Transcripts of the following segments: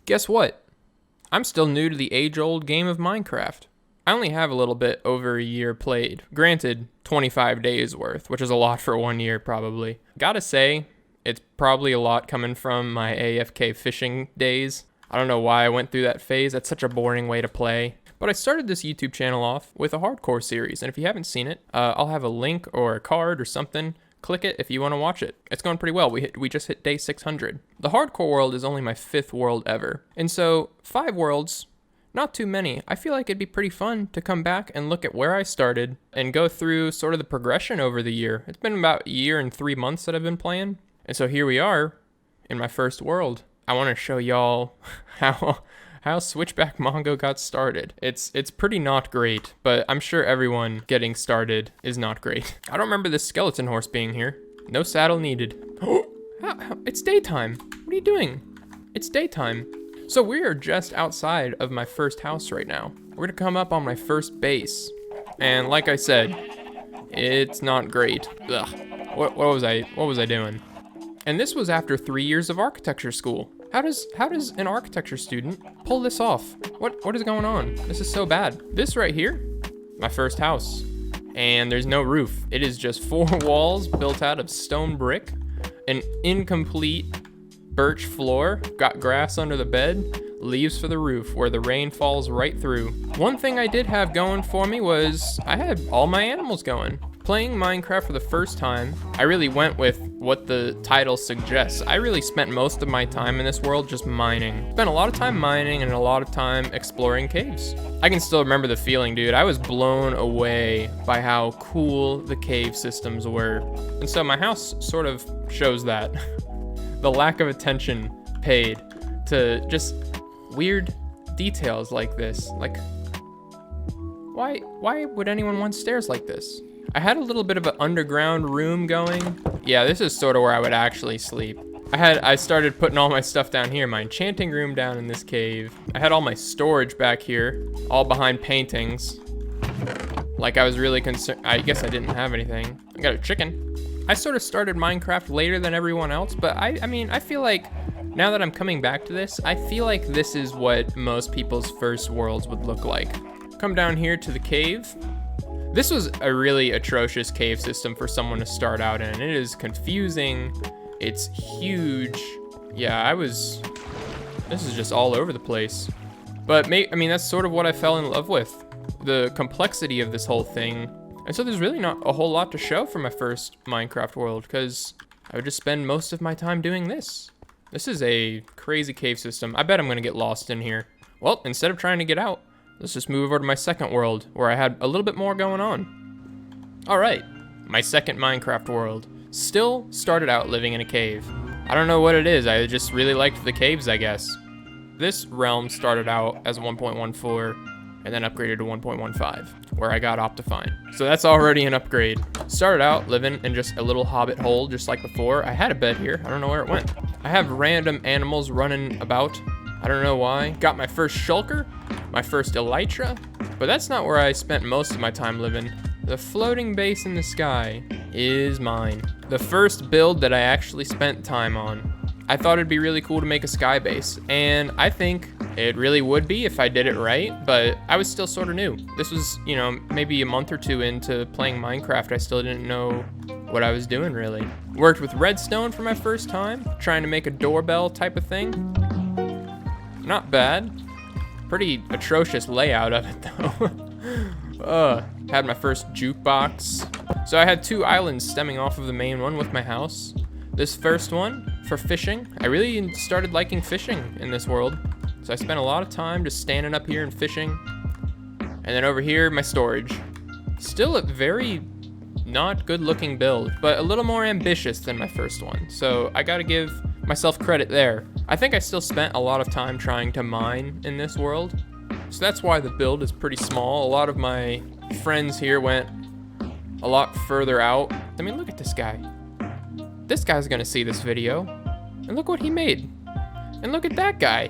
Guess what? I'm still new to the age-old game of Minecraft. I only have a little bit over a year played. Granted, 25 days worth, which is a lot for 1 year probably. Gotta say, it's probably a lot coming from my AFK fishing days. I don't know why I went through that phase. That's such a boring way to play. But I started this YouTube channel off with a hardcore series, and if you haven't seen it, I'll have a link or a card or something. Click it if you want to watch it. It's going pretty well. We just hit day 600. The hardcore world is only my 5th world ever. And so 5 worlds, not too many. I feel like it'd be pretty fun to come back and look at where I started and go through sort of the progression over the year. It's been about a year and 3 months that I've been playing. And so here we are in my first world. I want to show y'all how SwitchBackMongo got started. It's pretty not great, but I'm sure everyone getting started is not great. I don't remember this skeleton horse being here. No saddle needed. It's daytime. What are you doing? It's daytime. So we are just outside of my first house right now. We're gonna come up on my first base. And like I said, it's not great. Ugh. What was I doing? And this was after 3 years of architecture school. How does an architecture student pull this off? What is going on? This is so bad. This right here, my first house. And there's no roof. It is just 4 walls built out of stone brick, an incomplete birch floor, got grass under the bed, leaves for the roof where the rain falls right through. One thing I did have going for me was I had all my animals going. Playing Minecraft for the first time, I really went with what the title suggests. I really spent most of my time in this world just mining. Spent a lot of time mining and a lot of time exploring caves. I can still remember the feeling, dude. I was blown away by how cool the cave systems were. And so my house sort of shows that. The lack of attention paid to just weird details like this. Like, why would anyone want stairs like this? I had a little bit of an underground room going. Yeah, this is sort of where I would actually sleep. I started putting all my stuff down here, my enchanting room down in this cave. I had all my storage back here, all behind paintings. Like I was really concerned. I guess I didn't have anything. I got a chicken. I sort of started Minecraft later than everyone else, but I mean, I feel like now that I'm coming back to this, I feel like this is what most people's first worlds would look like. Come down here to the cave. This was a really atrocious cave system for someone to start out in. It is confusing. It's huge. Yeah, this is just all over the place. But I mean, that's sort of what I fell in love with. The complexity of this whole thing. And so there's really not a whole lot to show for my first Minecraft world because I would just spend most of my time doing this. This is a crazy cave system. I bet I'm gonna get lost in here. Well, instead of trying to get out, let's just move over to my second world where I had a little bit more going on. All right, my second Minecraft world. Still started out living in a cave. I don't know what it is, I just really liked the caves, I guess. This realm started out as 1.14 and then upgraded to 1.15, where I got Optifine. So that's already an upgrade. Started out living in just a little hobbit hole just like before. I had a bed here, I don't know where it went. I have random animals running about. I don't know why. Got my first shulker, my first elytra, but that's not where I spent most of my time living. The floating base in the sky is mine. The first build that I actually spent time on. I thought it'd be really cool to make a sky base, and I think it really would be if I did it right, but I was still sort of new. This was, you know, maybe a month or 2 into playing Minecraft. I still didn't know what I was doing really. Worked with redstone for my first time, trying to make a doorbell type of thing. Not bad. Pretty atrocious layout of it though. Had my first jukebox. So I had 2 islands stemming off of the main one with my house. This first one for fishing. I really started liking fishing in this world. So I spent a lot of time just standing up here and fishing. And then over here, my storage. Still a very not good looking build, but a little more ambitious than my first one. So I gotta give myself credit there. I think I still spent a lot of time trying to mine in this world. So that's why the build is pretty small. A lot of my friends here went a lot further out. I mean, look at this guy. This guy's gonna see this video. And look what he made. And look at that guy.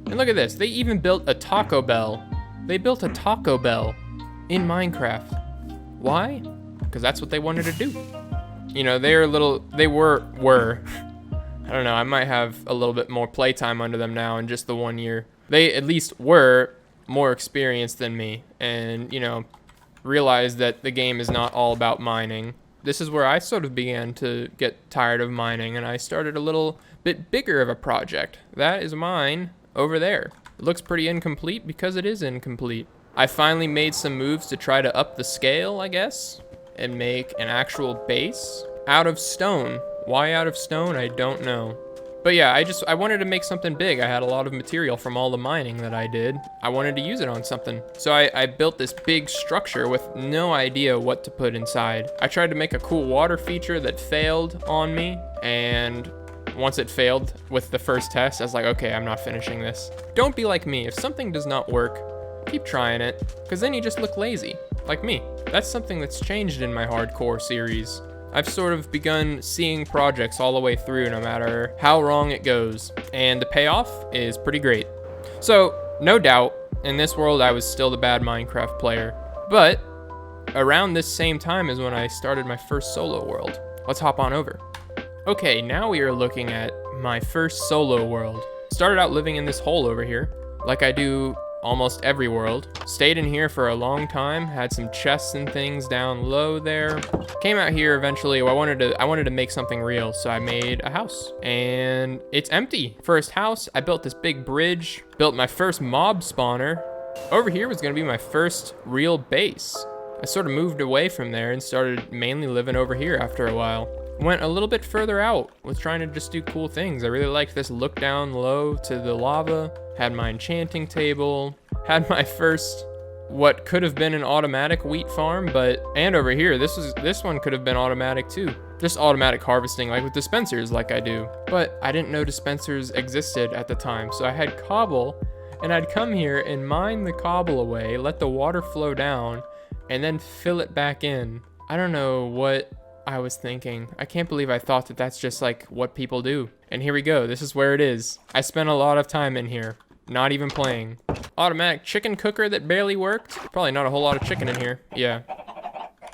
And look at this. They even built a Taco Bell. They built a Taco Bell in Minecraft. Why? Because that's what they wanted to do. You know, they were I don't know, I might have a little bit more playtime under them now in just the 1 year. They at least were more experienced than me and, you know, realized that the game is not all about mining. This is where I sort of began to get tired of mining, and I started a little bit bigger of a project. That is mine over there. It looks pretty incomplete because it is incomplete. I finally made some moves to try to up the scale, I guess, and make an actual base out of stone. Why out of stone? I don't know. But yeah, I wanted to make something big. I had a lot of material from all the mining that I did. I wanted to use it on something. So I built this big structure with no idea what to put inside. I tried to make a cool water feature that failed on me, and once it failed with the first test, I was like, okay, I'm not finishing this. Don't be like me. If something does not work, keep trying it, because then you just look lazy, like me. That's something that's changed in my hardcore series. I've sort of begun seeing projects all the way through, no matter how wrong it goes, and the payoff is pretty great. So, no doubt, in this world I was still the bad Minecraft player, but around this same time is when I started my first solo world. Let's hop on over. Okay, now we are looking at my first solo world. Started out living in this hole over here, like I do almost every world. Stayed in here for a long time, had some chests and things down low there. Came out here eventually. I wanted to make something real, so I made a house, and it's empty. First house, I built this big bridge, built my first mob spawner. Over here was gonna be my first real base. I sort of moved away from there and started mainly living over here after a while. Went a little bit further out, was trying to just do cool things. I really liked this look down low to the lava, had my enchanting table, had my first, what could have been an automatic wheat farm, and over here, this one could have been automatic too. Just automatic harvesting, like with dispensers like I do. But I didn't know dispensers existed at the time, so I had cobble, and I'd come here and mine the cobble away, let the water flow down, and then fill it back in. I don't know what I was thinking. I can't believe I thought that that's just like what people do. And here we go, this is where it is. I spent a lot of time in here, not even playing. Automatic chicken cooker that barely worked. Probably not a whole lot of chicken in here. Yeah,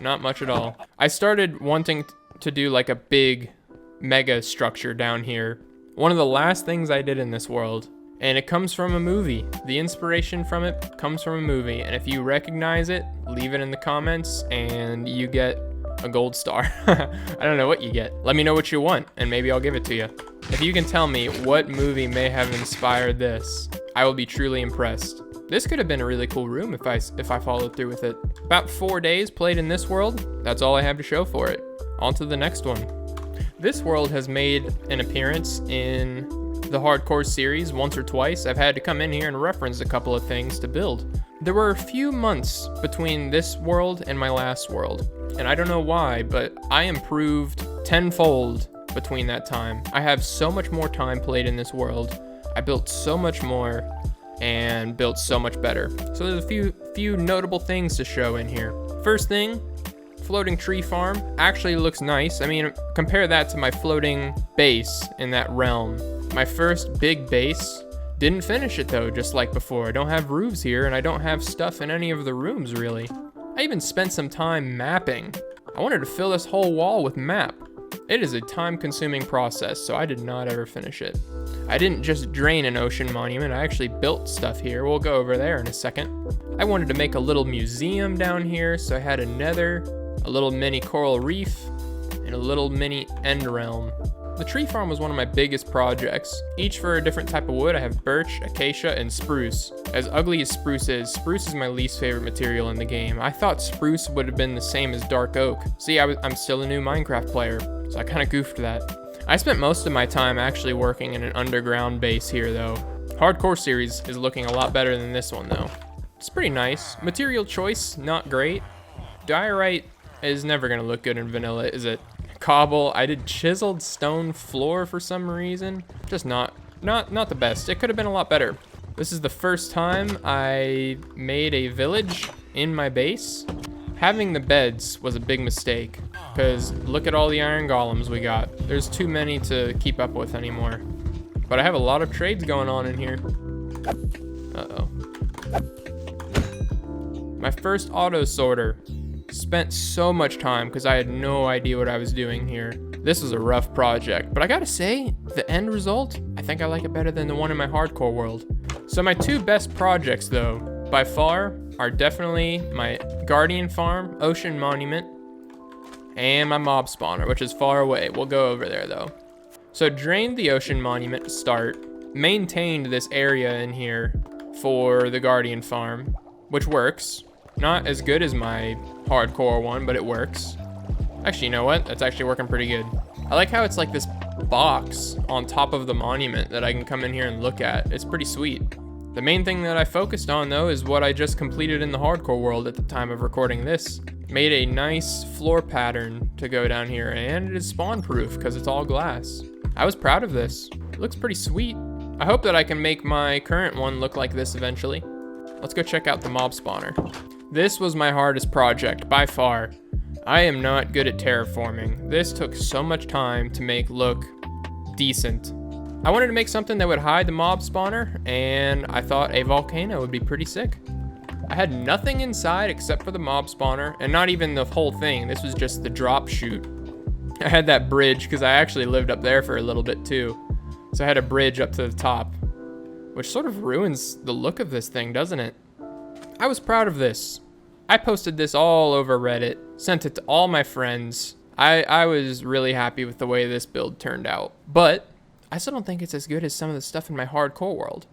not much at all. I started wanting to do like a big mega structure down here. One of the last things I did in this world, and it comes from a movie. The inspiration from it comes from a movie, and if you recognize it, leave it in the comments and you get a gold star. I don't know what you get. Let me know what you want, and maybe I'll give it to you. If you can tell me what movie may have inspired this, I will be truly impressed. This could have been a really cool room if I followed through with it. About 4 days played in this world. That's all I have to show for it. On to the next one. This world has made an appearance in the hardcore series once or twice. I've had to come in here and reference a couple of things to build. There were a few months between this world and my last world, and I don't know why, but I improved tenfold between that time. I have so much more time played in this world. I built so much more and built so much better. So there's a few notable things to show in here. First thing, floating tree farm actually looks nice. I mean, compare that to my floating base in that realm. My first big base, didn't finish it though, just like before. I don't have roofs here, and I don't have stuff in any of the rooms really. I even spent some time mapping. I wanted to fill this whole wall with map. It is a time-consuming process, so I did not ever finish it. I didn't just drain an ocean monument, I actually built stuff here. We'll go over there in a second. I wanted to make a little museum down here, so I had a nether, a little mini coral reef, and a little mini end realm. The tree farm was one of my biggest projects. Each for a different type of wood. I have birch, acacia, and spruce. As ugly as spruce is my least favorite material in the game. I thought spruce would have been the same as dark oak. See, I'm still a new Minecraft player, so I kind of goofed that. I spent most of my time actually working in an underground base here though. Hardcore series is looking a lot better than this one though. It's pretty nice. Material choice, not great. Diorite is never gonna look good in vanilla, is it? Cobble, I did chiseled stone floor for some reason. Just not the best. It could have been a lot better. This is the first time I made a village in my base. Having the beds was a big mistake, because look at all the iron golems we got. There's too many to keep up with anymore. But I have a lot of trades going on in here. Uh-oh. My first auto sorter. Spent so much time because I had no idea what I was doing here. This was a rough project, but I gotta say, the end result, I think I like it better than the one in my hardcore world. So my two best projects though, by far, are definitely my Guardian Farm, Ocean Monument, and my mob spawner, which is far away. We'll go over there though. So drained the Ocean Monument to start, maintained this area in here for the Guardian Farm, which works. Not as good as my hardcore one, but it works. Actually, you know what? That's actually working pretty good. I like how it's like this box on top of the monument that I can come in here and look at. It's pretty sweet. The main thing that I focused on though is what I just completed in the hardcore world at the time of recording this. Made a nice floor pattern to go down here, and it is spawn proof because it's all glass. I was proud of this. It looks pretty sweet. I hope that I can make my current one look like this eventually. Let's go check out the mob spawner. This was my hardest project by far. I am not good at terraforming. This took so much time to make look decent. I wanted to make something that would hide the mob spawner, and I thought a volcano would be pretty sick. I had nothing inside except for the mob spawner, and not even the whole thing. This was just the drop chute. I had that bridge because I actually lived up there for a little bit too. So I had a bridge up to the top, which sort of ruins the look of this thing, doesn't it? I was proud of this. I posted this all over Reddit, sent it to all my friends. I was really happy with the way this build turned out, but I still don't think it's as good as some of the stuff in my hardcore world.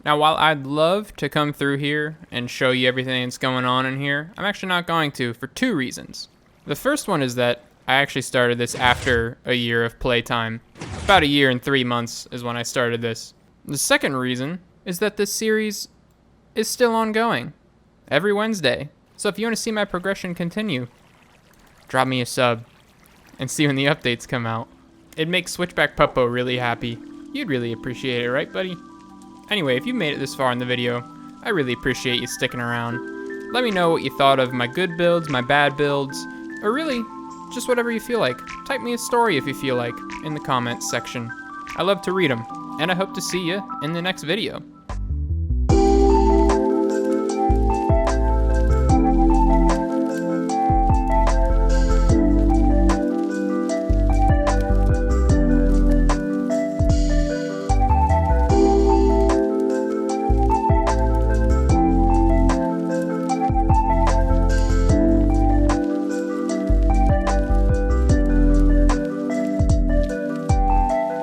Now, while I'd love to come through here and show you everything that's going on in here, I'm actually not going to for two reasons. The first one is that I actually started this after a year of playtime. About a year and 3 months is when I started this. The second reason is that this series is still ongoing every Wednesday. So if you want to see my progression continue, drop me a sub and see when the updates come out. It makes Switchback Puppo really happy. You'd really appreciate it, right, buddy? Anyway, if you made it this far in the video, I really appreciate you sticking around. Let me know what you thought of my good builds, my bad builds, or really, just whatever you feel like. Type me a story if you feel like in the comments section. I love to read them, and I hope to see you in the next video.